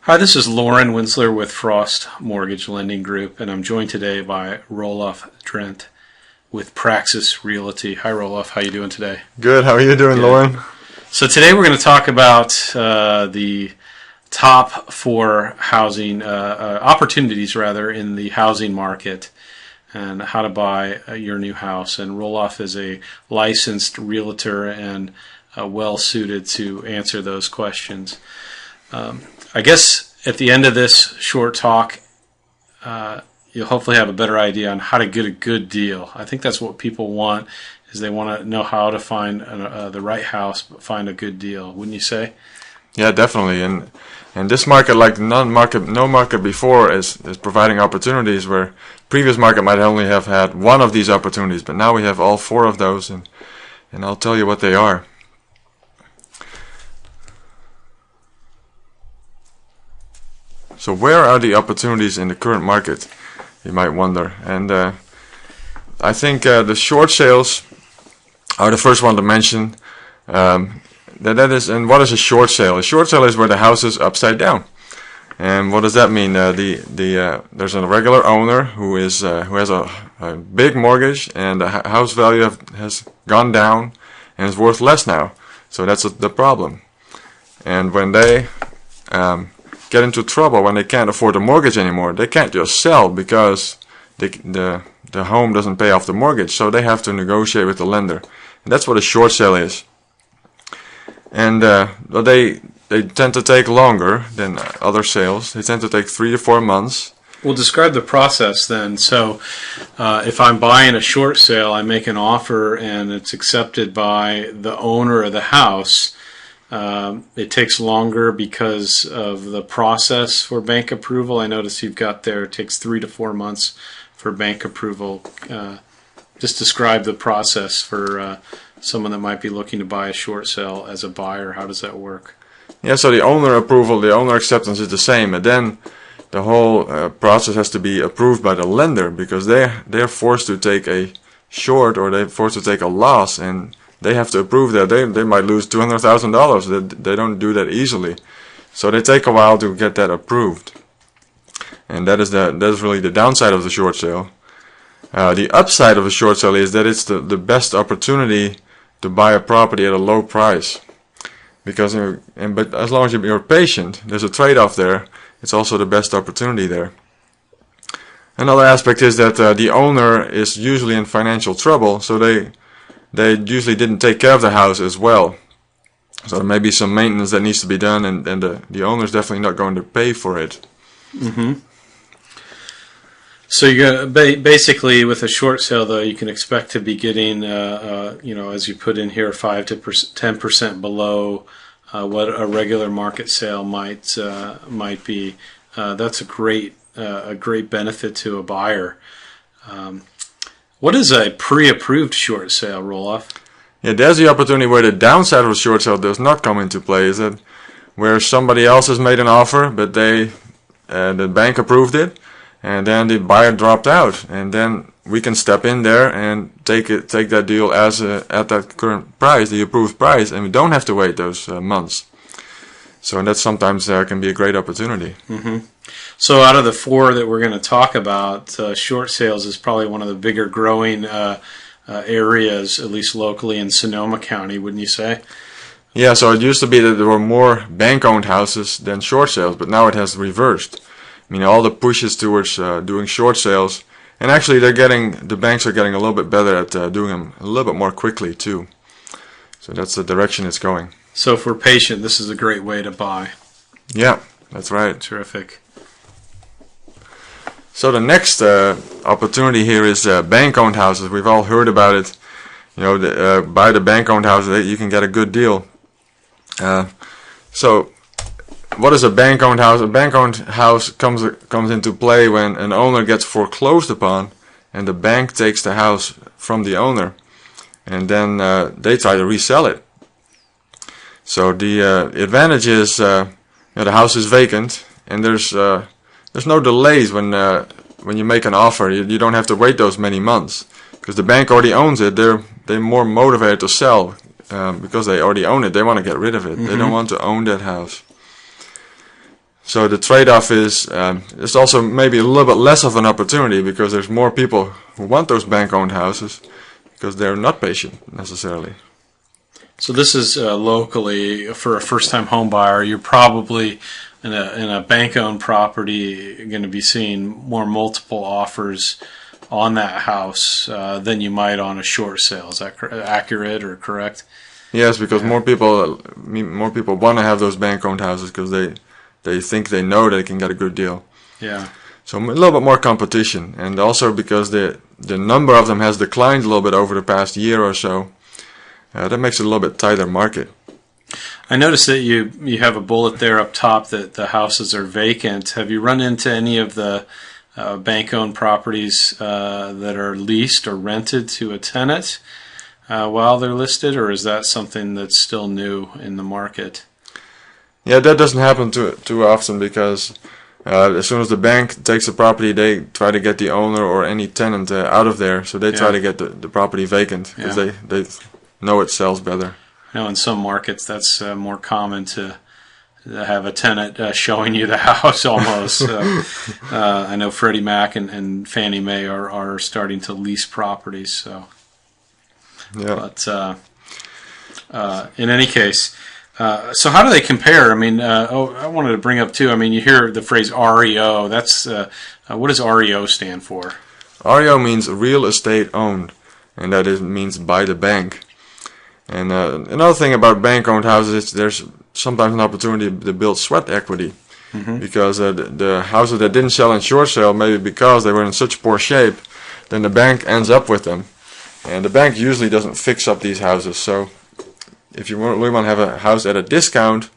Hi, this is Lauren Winsler with Frost Mortgage Lending Group, and I'm joined today by Roloff Drent with Praxis Realty. Hi, Roloff. How you doing today? Good. How are you doing, Good. Lauren? So today we're going to talk about the top four housing opportunities, rather, in the housing market, and how to buy your new house. And Roloff is a licensed realtor and well suited to answer those questions. I guess at the end of this short talk, you'll hopefully have a better idea on how to get a good deal. I think that's what people want, is they want to know how to find the right house, but find a good deal. Wouldn't you say? Yeah, definitely. And this market, like no market before, is providing opportunities where previous market might only have had one of these opportunities, but now we have all four of those, and I'll tell you what they are. So where are the opportunities in the current market, you might wonder. And I think the short sales are the first one to mention. That is, and what is a short sale? A short sale is where the house is upside down. And what does that mean? There's a regular owner who has a big mortgage, and the house value has gone down and is worth less now. So that's the problem. And when they get into trouble, when they can't afford the mortgage anymore, they can't just sell because the home doesn't pay off the mortgage, so they have to negotiate with the lender, and that's what a short sale is. And they tend to take longer than other sales. They tend to take 3 to 4 months. Well, describe the process then. So if I'm buying a short sale, I make an offer and it's accepted by the owner of the house. It takes longer because of the process for bank approval. I notice you've got there, it takes 3 to 4 months for bank approval. Just describe the process for someone that might be looking to buy a short sale as a buyer. How does that work? Yeah, so the owner approval, the owner acceptance is the same, and then the whole process has to be approved by the lender, because they're forced to take a short, or they're forced to take a loss, and they have to approve that. They might lose $200,000. They don't do that easily, so they take a while to get that approved. And that is really the downside of the short sale. The upside of a short sale is that it's the best opportunity to buy a property at a low price. Because but as long as you're patient, there's a trade-off there. It's also the best opportunity there. Another aspect is that the owner is usually in financial trouble, so they usually didn't take care of the house as well. So there may be some maintenance that needs to be done, and the owner's definitely not going to pay for it. Mm-hmm. So you're basically, with a short sale, though, you can expect to be getting, as you put in here, 5 to 10% below what a regular market sale might be. That's a great benefit to a buyer. What is a pre-approved short sale, Roloff? Yeah, there's the opportunity where the downside of a short sale does not come into play. Is that where somebody else has made an offer, but the bank approved it, and then the buyer dropped out, and then we can step in there and take that deal as at that current price, the approved price, and we don't have to wait those months. So that sometimes can be a great opportunity. Mm-hmm. So out of the four that we're going to talk about, short sales is probably one of the bigger growing areas, at least locally in Sonoma County, wouldn't you say? Yeah, so it used to be that there were more bank-owned houses than short sales, but now it has reversed. I mean, all the pushes towards doing short sales, and actually the banks are getting a little bit better at doing them a little bit more quickly too. So that's the direction it's going. So if we're patient, this is a great way to buy. Yeah, that's right. Terrific. So the next opportunity here is bank-owned houses. We've all heard about it. Buy the bank-owned houses, you can get a good deal. So what is a bank-owned house? A bank-owned house comes into play when an owner gets foreclosed upon, and the bank takes the house from the owner, and then they try to resell it. So the advantage is the house is vacant, and there's no delays when you make an offer. You don't have to wait those many months, because the bank already owns it. They're more motivated to sell because they already own it. They want to get rid of it. Mm-hmm. They don't want to own that house. So the trade-off is it's also maybe a little bit less of an opportunity because there's more people who want those bank-owned houses because they're not patient necessarily. So this is locally for a first-time home buyer. You're probably in a bank-owned property going to be seeing more multiple offers on that house than you might on a short sale. Is that accurate or correct? Yes, because more people want to have those bank-owned houses because they think they know they can get a good deal. Yeah. So a little bit more competition, and also because the number of them has declined a little bit over the past year or so. That makes it a little bit tighter market. I noticed that you have a bullet there up top that the houses are vacant. Have you run into any of the bank-owned properties that are leased or rented to a tenant while they're listed, or is that something that's still new in the market? Yeah, that doesn't happen too often because as soon as the bank takes the property, they try to get the owner or any tenant out of there. So they try to get the property vacant because they know it sells better. I know in some markets that's more common to have a tenant showing you the house almost. I know Freddie Mac and Fannie Mae are starting to lease properties. So, yeah. But in any case, so how do they compare? I mean, I wanted to bring up too. I mean, you hear the phrase REO. That's what does REO stand for? REO means real estate owned, and that means by the bank. And another thing about bank-owned houses is there's sometimes an opportunity to build sweat equity because the houses that didn't sell in short sale, maybe because they were in such poor shape, then the bank ends up with them. And the bank usually doesn't fix up these houses. So if you really want to have a house at a discount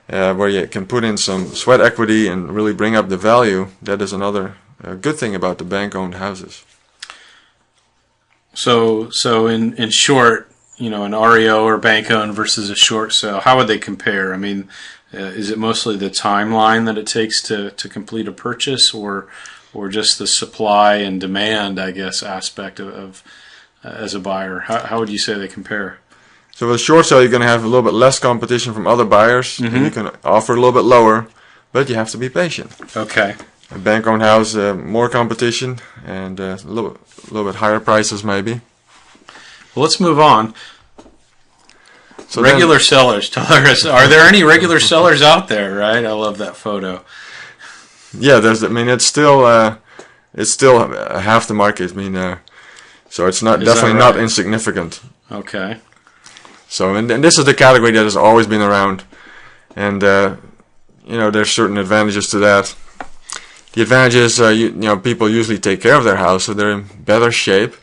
where you can put in some sweat equity and really bring up the value, that is another good thing about the bank-owned houses. So in short, you know, an REO or bank-owned versus a short sale, how would they compare? I mean, is it mostly the timeline that it takes to complete a purchase, or just the supply and demand, I guess, aspect of as a buyer? How would you say they compare? So with a short sale, you're going to have a little bit less competition from other buyers, and you can offer a little bit lower, but you have to be patient. Okay. A bank-owned house, more competition, and a little bit higher prices maybe. Well, let's move on. So regular sellers. Tell us, are there any regular sellers out there? Right, I love that photo. Yeah, there's. I mean, it's still half the market. I mean, so it's not definitely not insignificant. Okay. So and this is the category that has always been around, and there's certain advantages to that. The advantage is people usually take care of their house, so they're in better shape.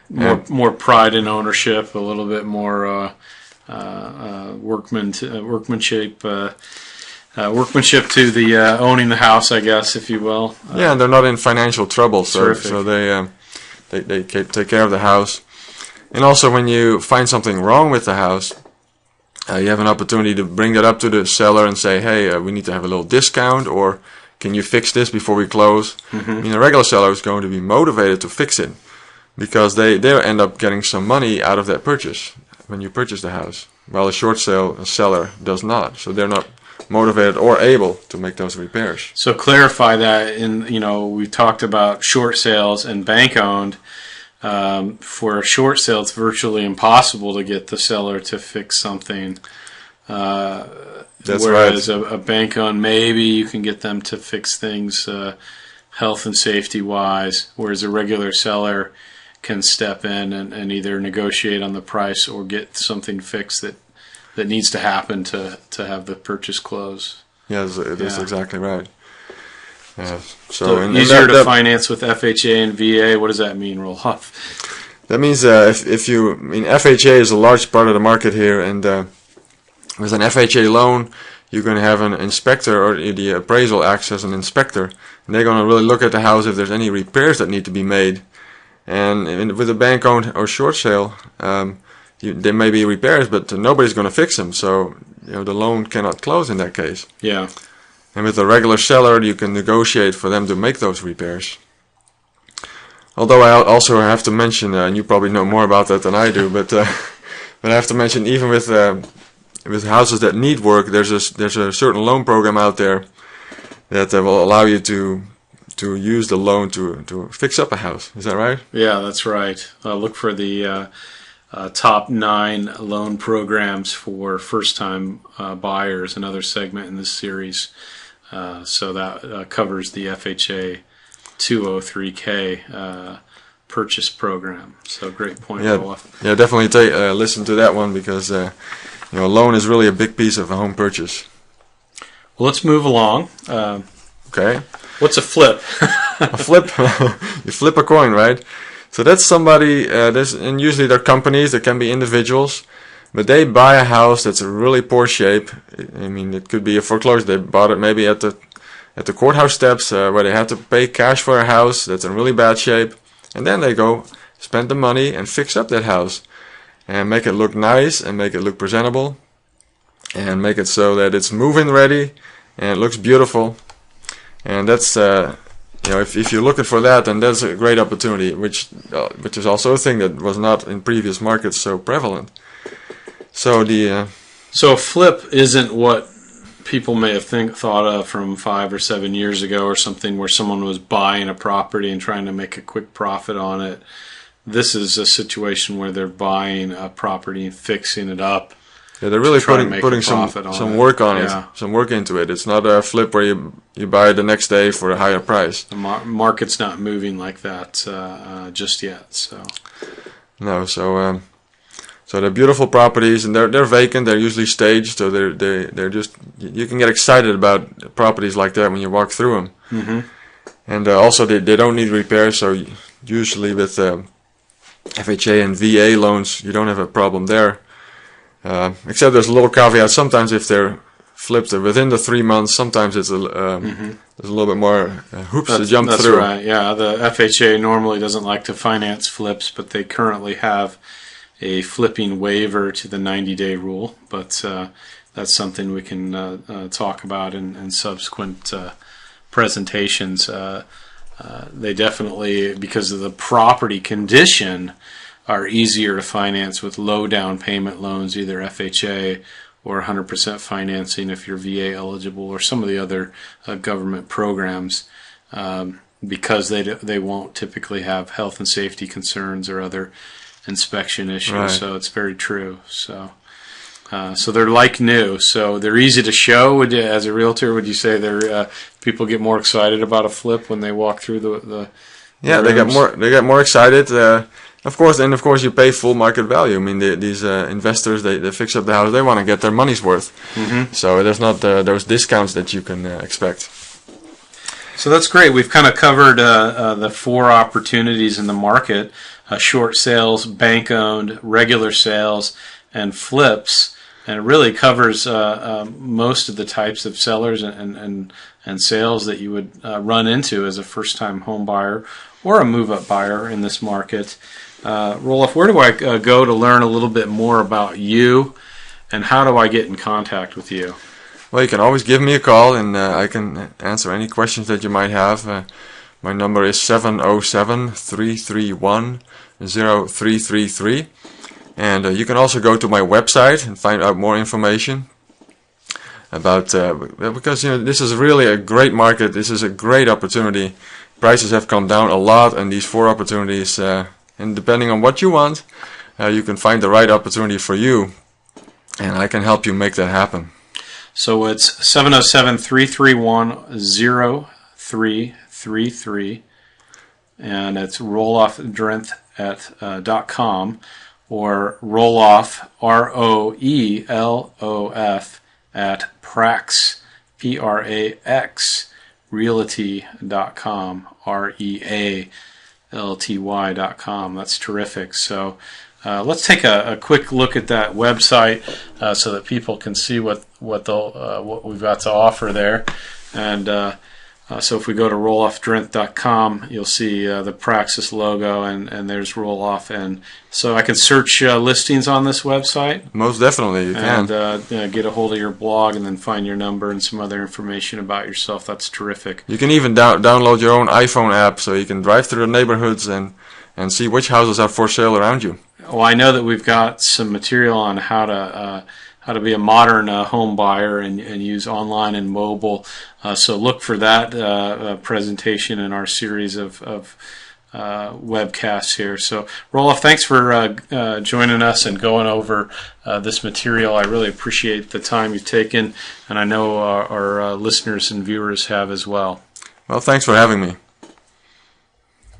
More pride in ownership, a little bit more workmanship to the owning the house, I guess, if you will. Yeah, and they're not in financial trouble, so terrific. they take care of the house. And also, when you find something wrong with the house, you have an opportunity to bring that up to the seller and say, "Hey, we need to have a little discount, or can you fix this before we close?" I mean, a regular seller is going to be motivated to fix it because they end up getting some money out of that purchase when you purchase the house, while a short sale seller does not. So they're not motivated or able to make those repairs. So clarify that. We talked about short sales and bank owned. For a short sale, it's virtually impossible to get the seller to fix something. That's whereas right. a bank owned, maybe you can get them to fix things health and safety wise, whereas a regular seller can step in and either negotiate on the price or get something fixed that needs to happen to have the purchase close. Yes, that's exactly right. So easier to finance with FHA and VA. What does that mean, Roelof? That means FHA is a large part of the market here, and with an FHA loan, you're going to have an inspector, or the appraisal acts as an inspector, and they're going to really look at the house if there's any repairs that need to be made. And with a bank-owned or short sale, there may be repairs, but nobody's going to fix them, so the loan cannot close in that case. Yeah. And with a regular seller, you can negotiate for them to make those repairs. Although I also have to mention, and you probably know more about that than I do, but I have to mention, even with houses that need work, there's a certain loan program out there that will allow you to use the loan to fix up a house. Is that right? Yeah, that's right. Look for the top 9 loan programs for first-time buyers, another segment in this series. So that covers the FHA 203K purchase program. So great point, Rolf. Yeah, definitely listen to that one because a loan is really a big piece of a home purchase. Well, let's move along. Okay. What's a flip? A flip, you flip a coin, right? So that's somebody, and usually they're companies, they can be individuals, but they buy a house that's in really poor shape. I mean, it could be a foreclosure. They bought it maybe at the courthouse steps where they had to pay cash for a house that's in really bad shape, and then they go spend the money and fix up that house and make it look nice and make it look presentable and make it so that it's move-in ready and it looks beautiful. And that's if you're looking for that, then that's a great opportunity, which is also a thing that was not in previous markets so prevalent. So a flip isn't what people may have thought of from 5 or 7 years ago, or something where someone was buying a property and trying to make a quick profit on it. This is a situation where they're buying a property and fixing it up. Yeah, they're really putting some work on it, some work into it. It's not a flip where you buy it the next day for a higher price. The market's not moving like that just yet. So no, so they're beautiful properties, and they're vacant. They're usually staged, so they're just, you can get excited about properties like that when you walk through them. Mm-hmm. And also they don't need repairs. So usually with FHA and VA loans, you don't have a problem there. Except there's a little caveat. Sometimes if they're flipped within the 3 months, sometimes it's there's a little bit more hoops to jump through. That's right. Yeah, the FHA normally doesn't like to finance flips, but they currently have a flipping waiver to the 90-day rule. But that's something we can talk about in subsequent presentations. They definitely, because of the property condition, are easier to finance with low down payment loans, either FHA or 100% financing if you're VA eligible, or some of the other government programs, because they won't typically have health and safety concerns or other inspection issues. Right. So it's very true. So they're like new. So they're easy to show. As a realtor, would you say people get more excited about a flip when they walk through the Yeah, rooms? they get more excited. Of course, you pay full market value. I mean, these investors, they fix up the house. They want to get their money's worth. Mm-hmm. So there's not those discounts that you can expect. So that's great. We've kind of covered the 4 opportunities in the market: short sales, bank-owned, regular sales, and flips. And it really covers most of the types of sellers and sales that you would run into as a first-time home buyer or a move-up buyer in this market. Rolf, where do I go to learn a little bit more about you, and how do I get in contact with you? Well, you can always give me a call, and I can answer any questions that you might have. My number is 707-331-0333. And you can also go to my website and find out more information about, because this is really a great market. This is a great opportunity. Prices have come down a lot, and these 4 opportunities, and depending on what you want, you can find the right opportunity for you, and I can help you make that happen. So it's 707-331-0333, and it's rolofdrenth.com, or Roelof, ROELOF, at Prax, PRAX, realty.com, REALTY.com. That's terrific. So let's take a quick look at that website so that people can see what we've got to offer there. And so if we go to rolofdrenth.com, you'll see the Praxis logo, and there's Roelof. And so I can search listings on this website. Most definitely, you can. And get a hold of your blog, and then find your number and some other information about yourself. That's terrific. You can even download your own iPhone app, so you can drive through the neighborhoods and see which houses are for sale around you. Well, I know that we've got some material on how how to be a modern home buyer and use online and mobile. So look for that presentation in our series of webcasts here. So, Roelof, thanks for joining us and going over this material. I really appreciate the time you've taken, and I know our listeners and viewers have as well. Well, thanks for having me.